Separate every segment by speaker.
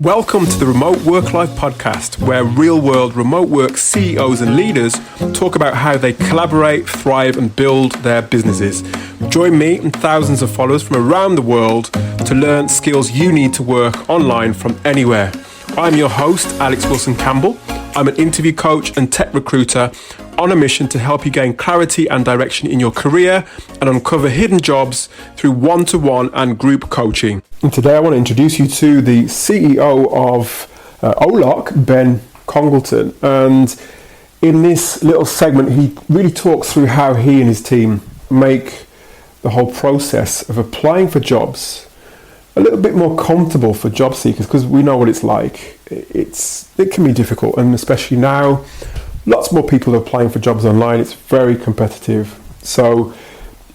Speaker 1: Welcome to the Remote Work Life podcast, where real-world remote work CEOs and leaders talk about how they collaborate, thrive, and build their businesses. Join me and thousands of followers from around the world to learn skills you need to work online from anywhere. I'm your host, Alex Wilson-Campbell. I'm an interview coach and tech recruiter on a mission to help you gain clarity and direction in your career and uncover hidden jobs through one-to-one and group coaching. And today I want to introduce you to the CEO of Olark, Ben Congleton. And in this little segment, he really talks through how he and his team make the whole process of applying for jobs a little bit more comfortable for job seekers, because we know what it's like. It can be difficult, and especially now, lots more people are applying for jobs online. It's very competitive. So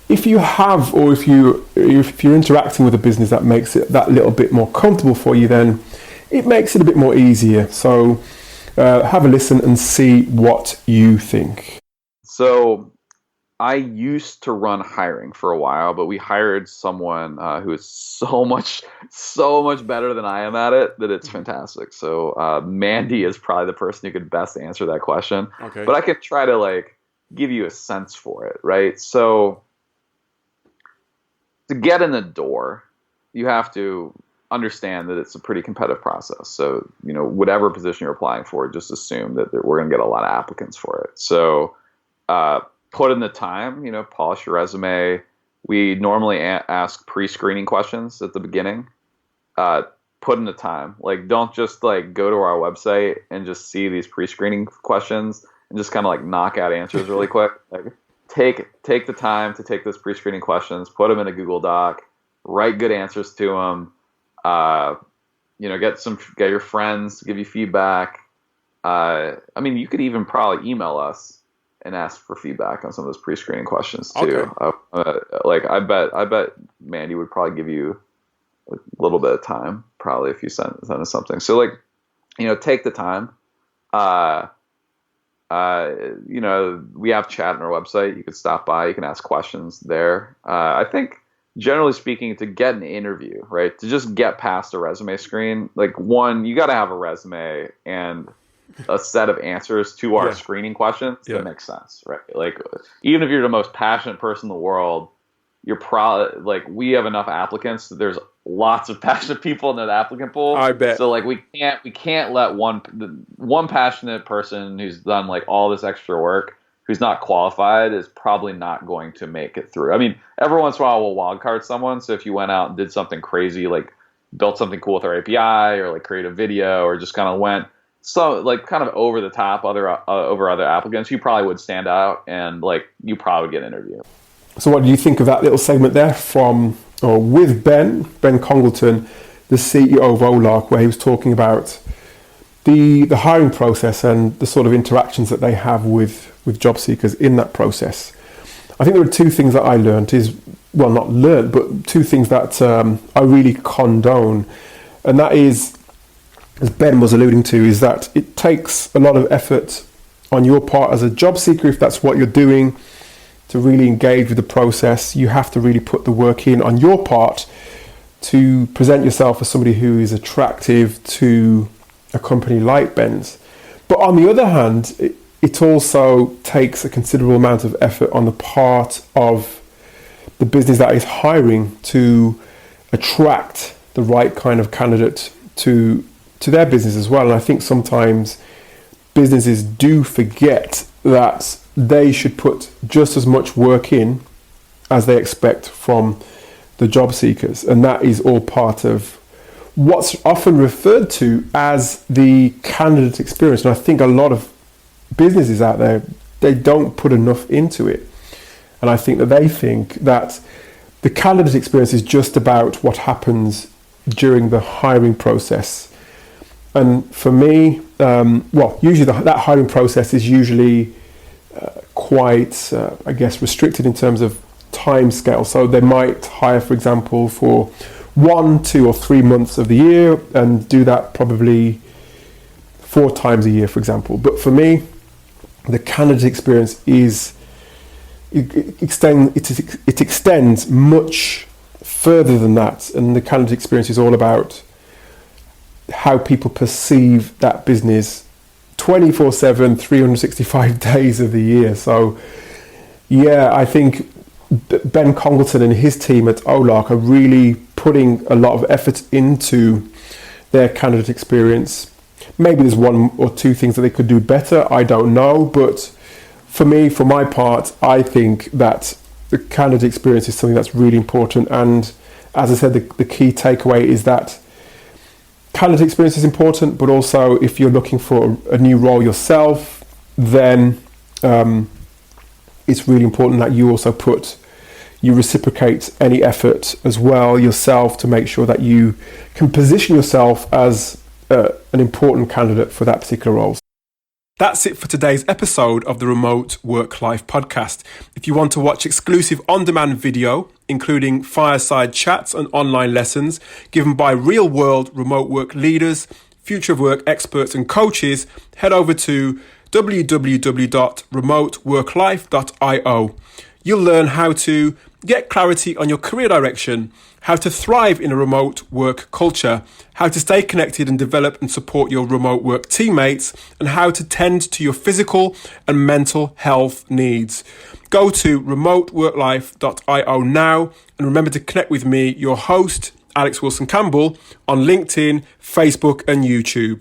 Speaker 1: if you have, or if you're interacting with a business that makes it that little bit more comfortable for you, then it makes it a bit more easier. So have a listen and see what you think.
Speaker 2: So I used to run hiring for a while, but we hired someone who is so much better than I am at it that it's fantastic. So Mandy is probably the person who could best answer that question.
Speaker 1: Okay.
Speaker 2: But I could try to give you a sense for it, right? So to get in the door, you have to understand that it's a pretty competitive process. So, whatever position you're applying for, just assume that we're going to get a lot of applicants for it. So put in the time, polish your resume. We normally ask pre-screening questions at the beginning. Put in the time. Don't just go to our website and just see these pre-screening questions and just kind of knock out answers really quick. Take the time to take those pre-screening questions, put them in a Google Doc, write good answers to them. Get your friends to give you feedback. You could even probably email us and ask for feedback on some of those pre-screening questions too. Okay. I bet Mandy would probably give you a little bit of time, probably, if you send us something. So take the time. We have chat on our website. You could stop by. You can ask questions there. I think, generally speaking, to get an interview, right, to just get past a resume screen, one, you got to have a resume and a set of answers to our screening questions that make sense, right? Even if you're the most passionate person in the world, you're probably we have enough applicants that there's lots of passionate people in that applicant pool.
Speaker 1: I bet.
Speaker 2: So we can't let one passionate person who's done all this extra work, who's not qualified, is probably not going to make it through. Every once in a while we'll wildcard someone. So if you went out and did something crazy, built something cool with our API, or create a video, or just kind of went kind of over the top over other applicants, you probably would stand out, and you probably would get an interview.
Speaker 1: So what do you think of that little segment there with Ben Congleton, the CEO of Olark, where he was talking about the hiring process and the sort of interactions that they have with job seekers in that process? I think there were two things that I learned but two things that I really condone, and that is, as Ben was alluding to, is that it takes a lot of effort on your part as a job seeker, if that's what you're doing, to really engage with the process. You have to really put the work in on your part to present yourself as somebody who is attractive to a company like Ben's. But on the other hand, it also takes a considerable amount of effort on the part of the business that is hiring to attract the right kind of candidate to their business as well. And I think sometimes businesses do forget that they should put just as much work in as they expect from the job seekers. And that is all part of what's often referred to as the candidate experience. And I think a lot of businesses out there, they don't put enough into it. And I think that they think that the candidate experience is just about what happens during the hiring process. And for me, usually that hiring process is usually quite, restricted in terms of time scale. So they might hire, for example, for 1, 2, or 3 months of the year, and do that probably 4 times a year, for example. But for me, the candidate experience extends much further than that, and the candidate experience is all about how people perceive that business 24/7, 365 days of the year. So, yeah, I think Ben Congleton and his team at Olark are really putting a lot of effort into their candidate experience. Maybe there's one or two things that they could do better, I don't know, but for me, for my part, I think that the candidate experience is something that's really important. And as I said, the key takeaway is that candidate experience is important, but also if you're looking for a new role yourself, then it's really important that you also you reciprocate any effort as well yourself to make sure that you can position yourself as an important candidate for that particular role. That's it for today's episode of the Remote Work Life podcast. If you want to watch exclusive on-demand video, including fireside chats and online lessons given by real-world remote work leaders, future of work experts and coaches, head over to www.remoteworklife.io. You'll learn how to get clarity on your career direction, how to thrive in a remote work culture, how to stay connected and develop and support your remote work teammates, and how to tend to your physical and mental health needs. Go to remoteworklife.io now and remember to connect with me, your host, Alex Wilson Campbell, on LinkedIn, Facebook and YouTube.